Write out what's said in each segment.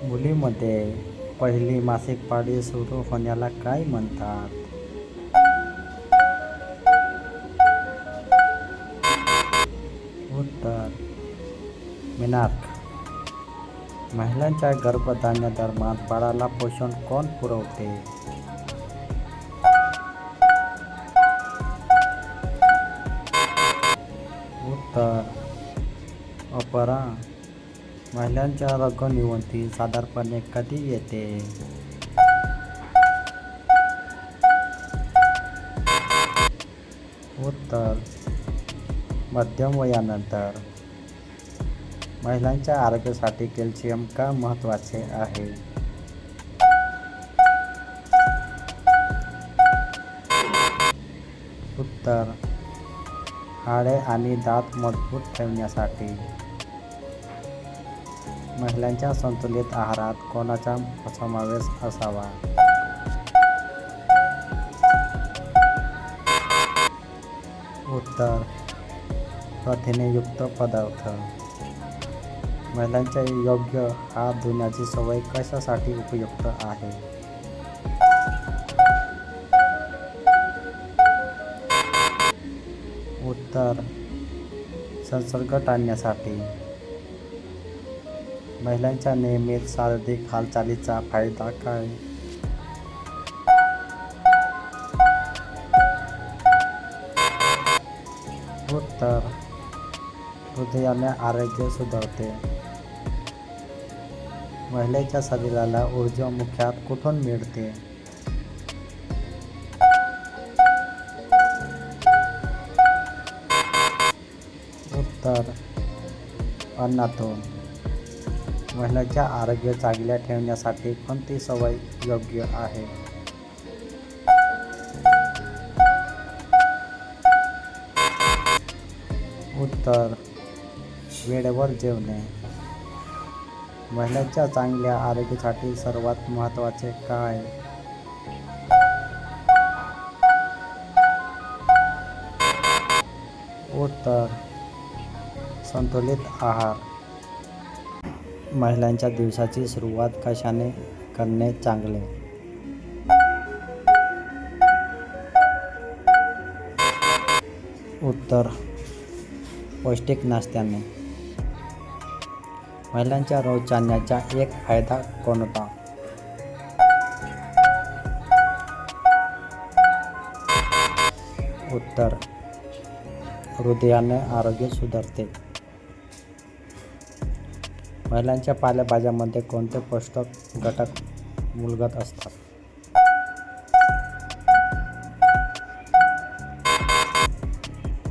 मुलीमध्ये पहिली मासिक पाळी सुरू होण्याला काय म्हणतात? उत्तर मेनार्क. महिलांच्या गर्भधारणेदरम्यान बाळाला पोषण कोण पुरवते? उत्तर अपरा. महिलांच्या रक्तनिवृत्ती साधारणपणे कधी येते? उत्तर मध्यम वयानंतर. महिलांच्या आरोग्यासाठी कॅल्शियम का महत्त्वाचे आहे? उत्तर हाडे आणि दात मजबूत ठेवण्यासाठी. महिलांच्या संतुलित आहारात कोणाचा समावेश असावा? उत्तर प्रथिनेयुक्त पदार्थ. महिलांच्या योग्य हात धुण्याची सवय कशासाठी उपयुक्त आहे? उत्तर संसर्ग टाळण्यासाठी. महिलांच्या नियमित शारीरिक हालचालीचा फायदा काय? उत्तर हृदयाने आरोग्य सुधारते. महिलेच्या शरीराला ऊर्जा मुख्यतः कुठून मिळते? उत्तर अन्नातून. महिलांच्या आरोग्य चांगले ठेवण्यासाठी कोणती सवय योग्य आहे? उत्तर वेळेवर जेवणे. महिलांच्या चांगल्या आरोग्यासाठी सर्वात महत्त्वाचे काय? उत्तर संतुलित आहार. महिलांच्या दिवसाची सुरुवात कशाने करणे चांगले? उत्तर पौष्टिक नाश्त्याने. महिलांच्या रोज चालण्याचा एक फायदा कोणता? उत्तर हृदयाने आरोग्य सुधारते. महिलांच्या पालेभाज्यांमध्ये कोणते पोषक घटक मूलभूत असतात?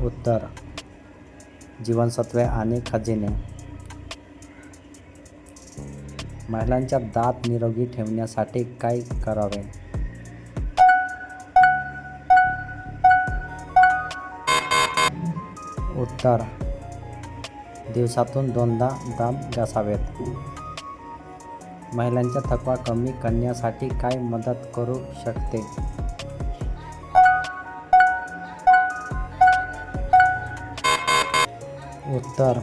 उत्तर जीवनसत्वे आणि खनिजे. महिलांच्या दात निरोगी ठेवण्यासाठी काय करावे? उत्तर दिवसातून 2दा दात घासावेत. महिलांचा थकवा कमी करण्यासाठी काय मदत करू शकते? उत्तर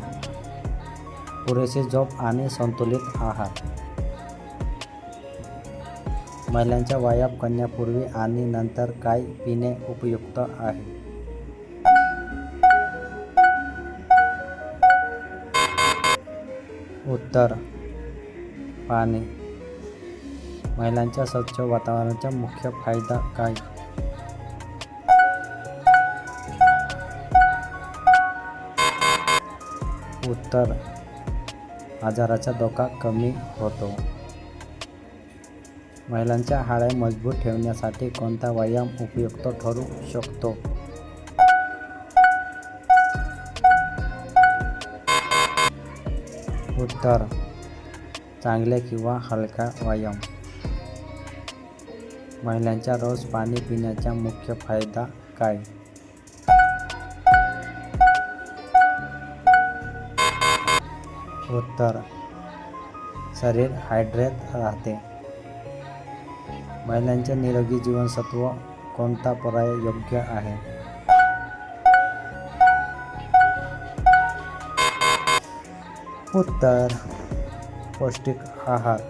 पुरेशी झोप आणि संतुलित आहार. महिलांचा व्यायाम करण्यापूर्वी आणि नंतर काय पिणे उपयुक्त आहे? उत्तर पाणी. महिलांच्या स्वच्छ वातावरणाचा मुख्य फायदा काय? उत्तर आजाराचा धोका कमी होतो. महिलांच्या हाडे मजबूत ठेवण्यासाठी कोणता व्यायाम उपयुक्त ठरू शकतो? उत्तर चांगले किंवा हलका व्यायाम. महिलांच्या रोज पाणी पिण्याचा मुख्य फायदा काय? उत्तर शरीर हायड्रेट राहते. महिलांच्या निरोगी जीवनसत्व कोणता पर्याय योग्य आहे? उत्तर पौष्टिक आहार